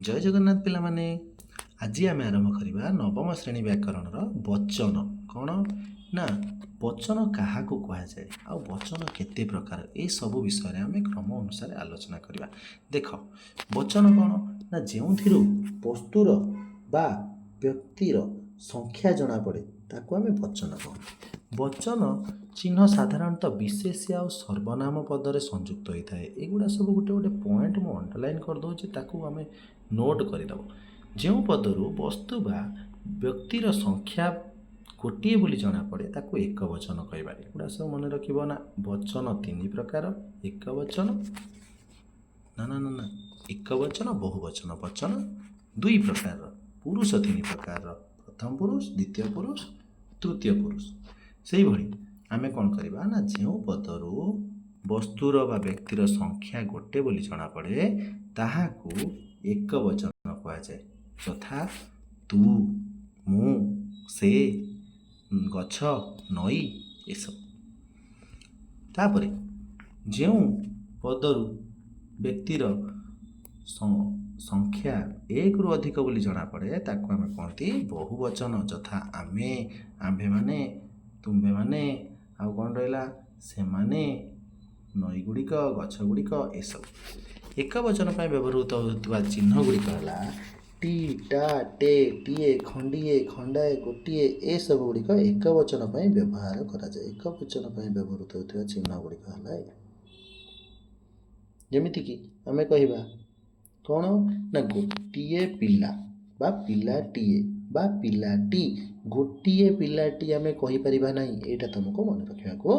जय जगन्नाथ पिलामाने आज आम आरंभ करवा नवम श्रेणी व्याकरणर वचन कौन ना वचन क्या कहुए आ वचन केते प्रकार ये सब विषय आम क्रम अनुसार आलोचना करवा। देख वचन कौन ना जो वस्तुर बा व्यक्तिर संख्या जना पड़े ताको आम वचन कहू। वचन चिन्ह साधारणतः विशेष्य आ सर्वनाम पदरे संयुक्त होता है। एगुड़ा सब गोटे गोटे पॉइंट मु अंडरलाइन करदे ताकू आम नोट करदेव। जो पदरू वस्तु बा व्यक्तिर संख्या गोटे बोली जना पड़े ताकू एक वचन कहबार। एगुड़ा सब मन रखिब ना वचन तीन प्रकार एक वचन ना ना ना ना एक वचन बहुवचन वचन दुई प्रकार पुरुष तीन प्रकार प्रथम पुरुष द्वितीय पुरुष तृतीय पुरुष। से भली आमे कौन करवा ना जो पदरू वस्तुर बा व्यक्तिर संख्या गोटे बोली जना पड़े ताहाकू एक वचन कहुए तथा तू मु से गछ नई ये सब। तापरे जो पदरू व्यक्तिर संख्या एक रु अधिक बोली जना पड़े ताको आमे कहती बहुवचन यथा आमे आम्भे माने तुम्भे माने आउ कौन रहा से माने नई गुड़िक गछ गुड़िक ये सब। एक वचन पर व्यवहृत होता चिन्ह गुड़िक है टी टा टे टीए खंडीए खंडाए गोटे ये सब गुड़िक एक वचन पर व्यवहार कराए। एक वचन पर व्यवहृत होता चिन्ह गुड़िक है जमीक आम कह कौन ना गोटे पिला बा पिलाटीए बा पिलाटी गोटे पिलाटी आम कहीपर ना यहाँ तुमको मन रखा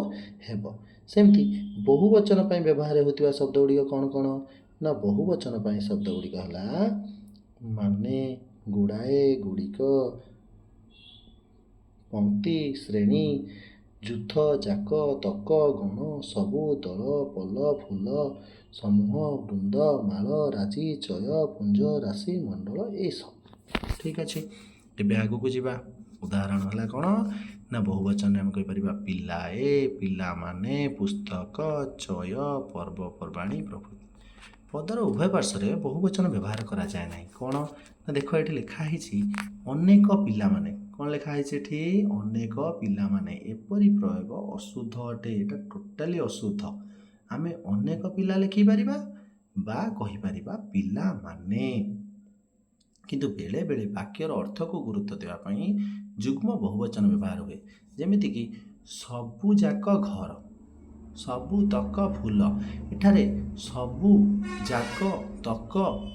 हेब। सेमती बहुवचन पर व्यवहार होता शब्द गुड़िक कौन कौन ना बहुवचन पर शब्द गुड़िक है माने गुड़ाए गुड़िक पंक्ति श्रेणी जुथ जाक तक गण सबु दल पल फूल समूह वृंद माल राजी चय पुंज राशि मंडल ये सब। ठीक अच्छे एवं आगू जावा उदाहरण है कौन ना बहुवचन आम कहीपर पिलाए पिला माने पुस्तक चय पर्वपर्वाणी प्रभृति। पदर उभय पार्श्व बहुवचन व्यवहार करा जाए ना कौन ना देख ये लिखाही अनेक पिला माने कौन लिखाही अनेक पिला माने एपरी प्रयोग अशुद्ध अटे ये टोटाली अशुद्ध। आमे अनेक पिला लिखिपर बा कहीपर पिला माने किंतु बेले बेले वाक्यर अर्थ को गुरुत्व देवाई जुग्म बहुवचन व्यवहार हुए जमीक सबु जाक घर सबु तक फूल एठारे सबु जाक तक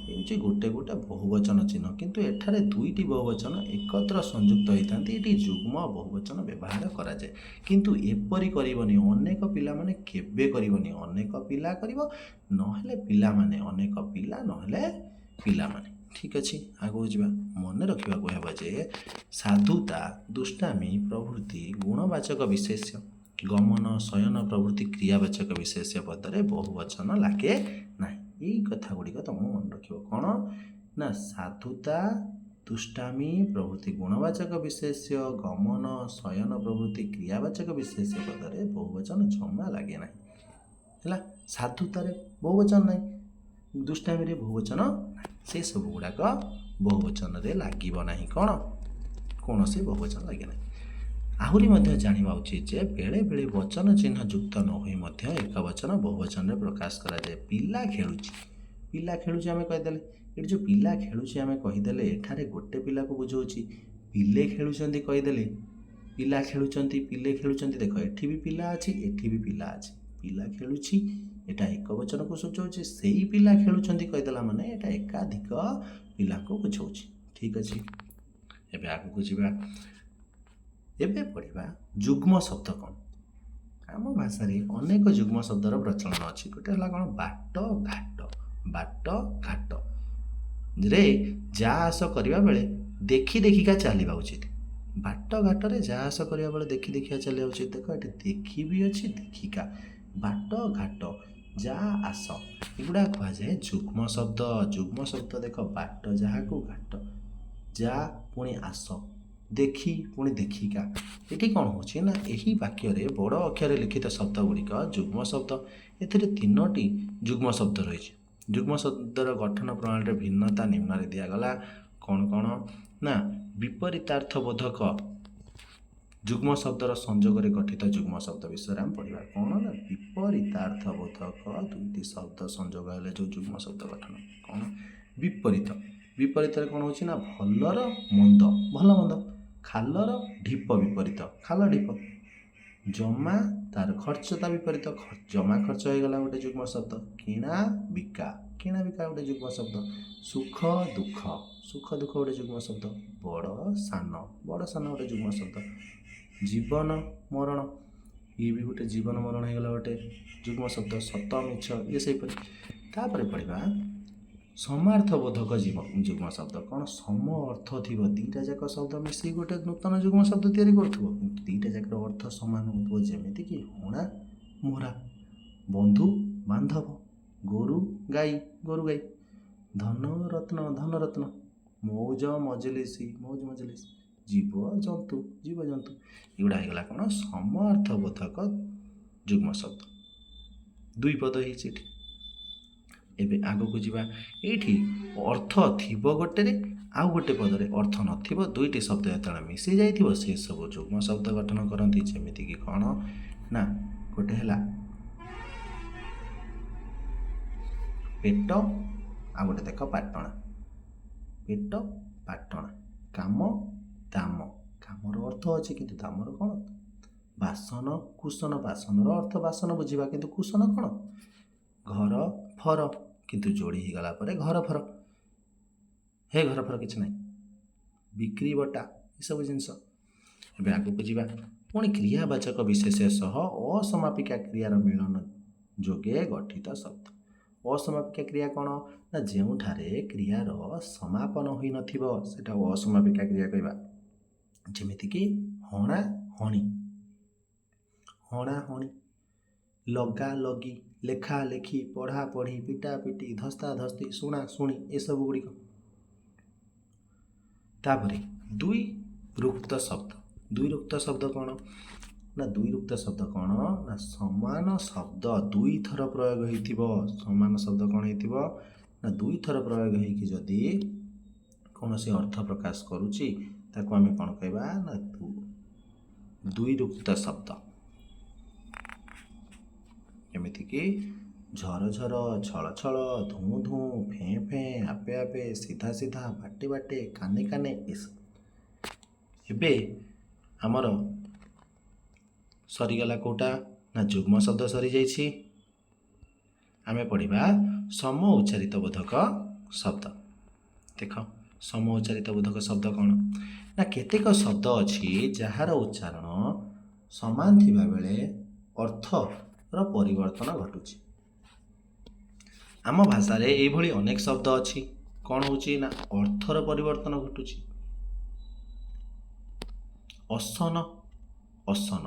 ये गोटे गोटे बहुवचन चिन्ह किंतु एठारे दुईटी बहुवचन एकत्र संयुक्त होता ये जुग्म बहुवचन व्यवहार कराए किंतु एपरी करनी अनेक पिला माने केबे करनी अनेक पिला करिवो नहेले पिला माने अनेक पिला नहेले पिला माने। ठीक अच्छे आगू जावा मन रखा हेब जे साधुता दुष्टामी प्रभृति गुणवाचक विशेष्य गमन शयन प्रभृति क्रियावाचक विशेष्य पदरे बहुवचन लागे ना। यही कथा गुड़िक तुम मन रख कौन ना साधुता दुष्टामी प्रभृति गुणवाचक विशेष्य गमन शयन प्रभृति क्रियावाचक विशेष्य पदरे बहुवचन जमा लगे ना है। साधुतार बहुवचन ना दुष्टामी बहुवचन से सब गुड़ाक बहुवचन लगे ना कौन कौन से बहुवचन लगे ना। आहुरी जाना उचित जे बेले बेले वचन चिन्ह युक्त न हो एक वचन बहुवचन प्रकाश कराए। पिला खेलुची पिला खेलुची आम कहीदे ये जो पिला खेलुची आम कहीदे एठारे गोटे पिला को बुझाऊँगी पिले खेलुंट कहीदे पिला खेलुंट पिले खेलुंट देख एठी भी पिला अच्छी एठी भी पिला अच्छी पिला खेलुची एटा एक वचन को सूचाऊँ से ही पिला खेलुंट कहीदेला माने एटा एकाधिक पिला को बुझाऊँ। ठीक अच्छे एवं आगू जावा एबे पढ़ा जुग्म शब्द कौन आम भाषा अनेक जुग्म शब्दर प्रचलन अच्छी गोटे है कौन बाट घाट रे जा आस करने बेले देखी देखिका चलवा उचित बाट घाट रे जा आस करने बेले देखी देखिका चलवा उचित। देख ये देखी भी अच्छी देखिका बाट घाट जा आस एगुड़ा कहुए जुग्म शब्द देख बाट जहाँ को घाट जा पुणी आस देखी पुणी देखिका ये कौन हो ना यही वाक्य बड़ अक्षर लिखित शब्द गुड़िक जुग्म शब्द ए तीनोटी जुग्म शब्द रही ଯୁଗ୍ମ ଶବ୍ଦର ଗଠନ ପ୍ରଣାଳୀରେ ଭିନ୍ନତା ନିମ୍ନରେ ଦିଆଗଲା। କ'ଣ କ'ଣ ନା ବିପରୀତାର୍ଥବୋଧକ ଯୁଗ୍ମ ଶବ୍ଦର ସଂଯୋଗରେ ଗଠିତ ଯୁଗ୍ମ ଶବ୍ଦ ବିଷୟରେ ଆମେ ପଢ଼ିବା। କ'ଣ ନା ବିପରୀତାର୍ଥବୋଧକ ଦୁଇଟି ଶବ୍ଦ ସଂଯୋଗ ହେଲେ ଯେଉଁ ଯୁଗ୍ମ ଶବ୍ଦ ଗଠନ। କ'ଣ ବିପରୀତ। ବିପରୀତରେ କ'ଣ ହେଉଛି ନା ଭଲର ମନ୍ଦ, ଭଲ ମନ୍ଦ। ଖାଲର ଢିପ ବିପରୀତ, ଖାଲ ଢିପ। ଜମା ତାର ଖର୍ଚ୍ଚ ତା ବିପରୀତ, ଜମା ଖର୍ଚ୍ଚ ହେଇଗଲା ଗୋଟେ ଯୁଗ୍ମ ଶବ୍ଦ। କିଣା ବିକା, କିଣା ବିକା ଗୋଟେ ଯୁଗ୍ମ ଶବ୍ଦ। ସୁଖ ଦୁଃଖ, ସୁଖ ଦୁଃଖ ଗୋଟେ ଯୁଗ୍ମ ଶବ୍ଦ। ବଡ଼ ସାନ, ବଡ଼ ସାନ ଗୋଟେ ଯୁଗ୍ମ ଶବ୍ଦ। ଜୀବନ ମରଣ, ଇଏ ବି ଗୋଟେ ଜୀବନ ମରଣ ହେଇଗଲା ଗୋଟେ ଯୁଗ୍ମ ଶବ୍ଦ। ସତ ମିଛ ଇଏ ସେହିପରି। ତାପରେ ପଢ଼ିବା ସମାର୍ଥବୋଧକ ଯୁଗ୍ମ ଶବ୍ଦ। କ'ଣ ସମ ଅର୍ଥ ଥିବ, ଦୁଇଟା ଯାକ ଶବ୍ଦ ମିଶିକି ଗୋଟେ ନୂତନ ଯୁଗ୍ମ ଶବ୍ଦ ତିଆରି କରୁଥିବ, କିନ୍ତୁ ଦୁଇଟା ଯାକର ଅର୍ଥ ସମାନ ହେଉଥିବ। ଯେମିତିକି ହଣା ମୋରା, ବନ୍ଧୁ ବାନ୍ଧବ, ଗୋରୁ ଗାଈ, ଗୋରୁ ଗାଈ, ଧନ ରତ୍ନ, ଧନ ରତ୍ନ, ମୌଜ ମଜଲିସି, ମୌଜ ମଜଲିସି, ଜୀବଜନ୍ତୁ, ଜୀବଜନ୍ତୁ। ଏଗୁଡ଼ା ହେଇଗଲା କ'ଣ ସମାର୍ଥବୋଧକ ଯୁଗ୍ମ ଶବ୍ଦ। ଦୁଇ ପଦ ହେଇଛି ଏଠି। ଏବେ ଆଗକୁ ଯିବା। ଏଇଠି ଅର୍ଥ ଥିବ ଗୋଟେରେ, ଆଉ ଗୋଟେ ପଦରେ ଅର୍ଥ ନଥିବ। ଦୁଇଟି ଶବ୍ଦ ଯେତେବେଳେ ମିଶି ଯାଇଥିବ ସେସବୁ ଯୁଗ୍ମ ଶବ୍ଦ ଗଠନ କରନ୍ତି। ଯେମିତିକି କ'ଣ ନା ଗୋଟେ ହେଲା ପେଟ, ଆଉ ଗୋଟେ ଦେଖ ପାଟଣା। ପେଟ ପାଟଣା। କାମ ଦାମ, କାମର ଅର୍ଥ ଅଛି କିନ୍ତୁ ଦାମର କ'ଣ? ବାସନ କୁସନ, ବାସନର ଅର୍ଥ ବାସନ ବୁଝିବା କିନ୍ତୁ କୁସନ କ'ଣ? ଘର ଫର, କିନ୍ତୁ ଯୋଡ଼ି ହେଇଗଲା ପରେ ଘର ଫର। ହେ ଘର ଫର କିଛି ନାହିଁ। ବିକ୍ରି ବଟା ଏସବୁ ଜିନିଷ। ଏବେ ଆଗକୁ ଯିବା। ପୁଣି କ୍ରିୟାବାଚକ ବିଶେଷ ସହ ଅସମାପିକା କ୍ରିୟାର ମିଳନ ଯୋଗେ ଗଠିତ ଶବ୍ଦ। ଅସମାପିକା କ୍ରିୟା କ'ଣ ନା ଯେଉଁଠାରେ କ୍ରିୟାର ସମାପନ ହୋଇନଥିବ ସେଟା ଅସମାପିକା କ୍ରିୟା କହିବା। ଯେମିତିକି ହଣା ହଣି, ହଣା ହଣି, ଲଗା ଲଗି, ଲେଖା ଲେଖି, ପଢ଼ା ପଢ଼ି, ପିଟା ପିଟି, ଧସ୍ତା ଧସ୍ତି, ଶୁଣା ଶୁଣି ଏସବୁ ଗୁଡ଼ିକ। ତାପରେ ଦୁଇ ରୁକ୍ତ ଶବ୍ଦ। ଦୁଇ ରୁକ୍ତ ଶବ୍ଦ କ'ଣ ନା ଦୁଇ ରୁକ୍ତ ଶବ୍ଦ କ'ଣ ନା ସମାନ ଶବ୍ଦ ଦୁଇଥର ପ୍ରୟୋଗ ହେଇଥିବ। ସମାନ ଶବ୍ଦ କ'ଣ ହେଇଥିବ ନା ଦୁଇଥର ପ୍ରୟୋଗ ହେଇକି ଯଦି କୌଣସି ଅର୍ଥ ପ୍ରକାଶ କରୁଛି ତାକୁ ଆମେ କ'ଣ କହିବା ନା ଦୁଇ ରୁକ୍ତ ଶବ୍ଦ। ଯେମିତିକି ଝର ଝର, ଛଳ ଛଳ, ଧୂଁ ଧୂଁ, ଫେଁ ଫେଁ, ଆପେ ଆପେ, ସିଧା ସିଧା, ବାଟେ ବାଟେ, କାନେ କାନେ ଏସବୁ। ଏବେ ଆମର ସରିଗଲା କେଉଁଟା ନା ଯୁଗ୍ମ ଶବ୍ଦ ସରିଯାଇଛି। ଆମେ ପଢ଼ିବା ସମ ଉଚ୍ଚାରିତ ବୋଧକ ଶବ୍ଦ। ଦେଖ ସମ ଉଚ୍ଚାରିତ ବୋଧକ ଶବ୍ଦ କ'ଣ ନା କେତେକ ଶବ୍ଦ ଅଛି ଯାହାର ଉଚ୍ଚାରଣ ସମାନ ଥିବା ବେଳେ ଅର୍ଥର ପରିବର୍ତ୍ତନ ଘଟୁଛି। ଆମ ଭାଷାରେ ଏଇଭଳି ଅନେକ ଶବ୍ଦ ଅଛି। କ'ଣ ହେଉଛି ନା ଅର୍ଥର ପରିବର୍ତ୍ତନ ଘଟୁଛି। ଅସନ, ଅସନ,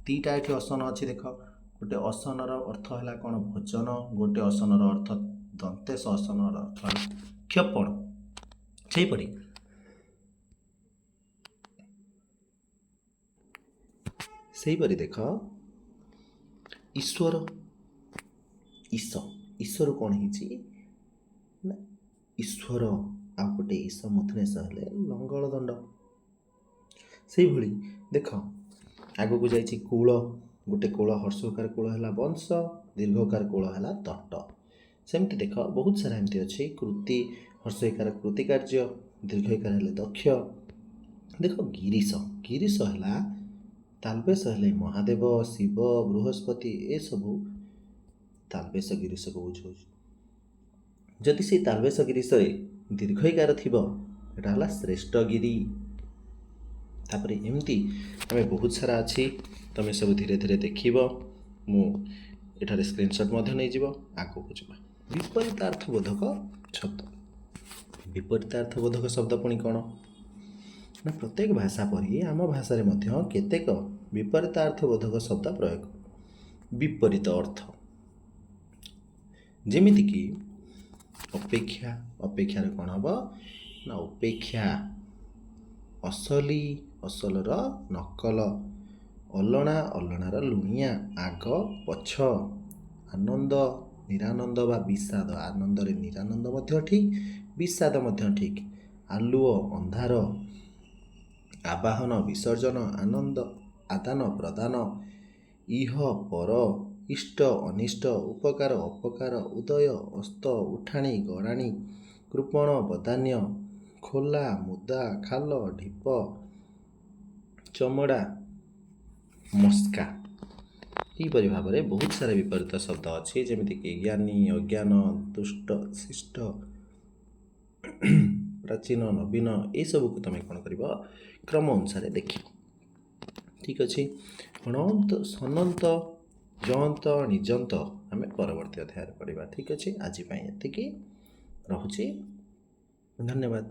ଦୁଇଟା ଏଠି ଅସନ ଅଛି। ଦେଖ ଗୋଟେ ଅସନର ଅର୍ଥ ହେଲା କ'ଣ ଭୋଜନ, ଗୋଟେ ଅସନର ଅର୍ଥ ଦନ୍ତେଶ ଅସନର ଅର୍ଥ ହେଲା କ୍ଷପଣ। ସେହିପରି ଦେଖ ଈଶ୍ୱର, ଈଶ, ଈଶ୍ୱର କ'ଣ ହେଇଛି ନା ଈଶ୍ୱର, ଆଉ ଗୋଟେ ଈଶ ମୁଥୁନେଶ ହେଲେ ଲଙ୍ଗଳ ଦଣ୍ଡ। ସେଇଭଳି ଦେଖ ଆଗକୁ ଯାଇଛି କୂଳ। ଗୋଟେ କୂଳ ହର୍ଷକାର କୂଳ ହେଲା ବଂଶ, ଦୀର୍ଘକାର କୂଳ ହେଲା ତଟ। ସେମିତି ଦେଖ ବହୁତ ସାରା ଏମିତି ଅଛି। କୃତି, ହର୍ଷଇକାର କୃତିକାର୍ଯ୍ୟ, ଦୀର୍ଘଇକାର ହେଲେ ଦକ୍ଷ। ଦେଖ ଗିରିଶ, ଗିରିଶ ହେଲା ତାଲବେଶ ହେଲେ ମହାଦେବ, ଶିବ, ବୃହସ୍ପତି ଏସବୁ ତାଲବେଶ ଗିରିଶକୁ ବୁଝାଉଛି। ଯଦି ସେଇ ତାଲବେଶ ଗିରିଶରେ ଦୀର୍ଘଇକାର ଥିବ ଏଟା ହେଲା ଶ୍ରେଷ୍ଠଗିରି। ତାପରେ ଏମିତି ଆମେ ବହୁତ ସାରା ଅଛି, ତମେ ସବୁ ଧୀରେ ଧୀରେ ଦେଖିବ। ମୁଁ ଏଠାରେ ସ୍କ୍ରିନଶଟ୍ ମଧ୍ୟ ନେଇଯିବ। ଆଗକୁ ଯିବା ବିପରୀତାର୍ଥବୋଧକ ଶବ୍ଦ। ବିପରୀତାର୍ଥବୋଧକ ଶବ୍ଦ ପୁଣି କ'ଣ ନା ପ୍ରତ୍ୟେକ ଭାଷା ପରି ଆମ ଭାଷାରେ ମଧ୍ୟ କେତେକ ବିପରୀତାର୍ଥବୋଧକ ଶବ୍ଦ ପ୍ରୟୋଗ। ବିପରୀତ ଅର୍ଥ ଯେମିତିକି ଅପେକ୍ଷା, ଅପେକ୍ଷାର କ'ଣ ହେବ ନା ଉପେକ୍ଷା। ଅସଲି, ଅସଲର ନକଲ। ଅଲଣା, ଅଲଣାର ଲୁଣିଆ। ଆଗ ପଛ। ଆନନ୍ଦ, ନିରାନନ୍ଦ ବା ବିଷାଦ, ଆନନ୍ଦରେ ନିରାନନ୍ଦ ମଧ୍ୟ ଠିକ୍, ବିଷାଦ ମଧ୍ୟ ଠିକ୍। ଆଲୁଅ ଅନ୍ଧାର, ଆବାହନ ବିସର୍ଜନ, ଆନନ୍ଦ ଆଦାନ ପ୍ରଦାନ, ଇହ ପର, ଇଷ୍ଟ ଅନିଷ୍ଟ, ଉପକାର ଅପକାର, ଉଦୟ ଅସ୍ତ, ଉଠାଣି ଗଡ଼ାଣି, କୃପଣ ବଦାନ୍ୟ, ଖୋଲା ମୁଦା, ଖାଲ ଢିପ, ଚମଡ଼ା ମସ୍କା। ଏହିପରି ଭାବରେ ବହୁତ ସାରା ବିପରୀତ ଶବ୍ଦ ଅଛି, ଯେମିତିକି ଜ୍ଞାନୀ, ଅଜ୍ଞାନ, ଦୁଷ୍ଟ, ଶିଷ୍ଟ, ପ୍ରାଚୀନ, ନବୀନ, ଏସବୁକୁ ତୁମେ କ'ଣ କରିବ, କ୍ରମ ଅନୁସାରେ ଦେଖିବ। ଠିକ୍ ଅଛି। ଅଣନ୍ତ, ସନନ୍ତ, ଜଅନ୍ତ, ନିଜନ୍ତ ଆମେ ପରବର୍ତ୍ତୀ ଅଧ୍ୟାୟରେ ପଢ଼ିବା। ଠିକ୍ ଅଛି, ଆଜି ପାଇଁ ଏତିକି, ରହୁଛି, ଧନ୍ୟବାଦ।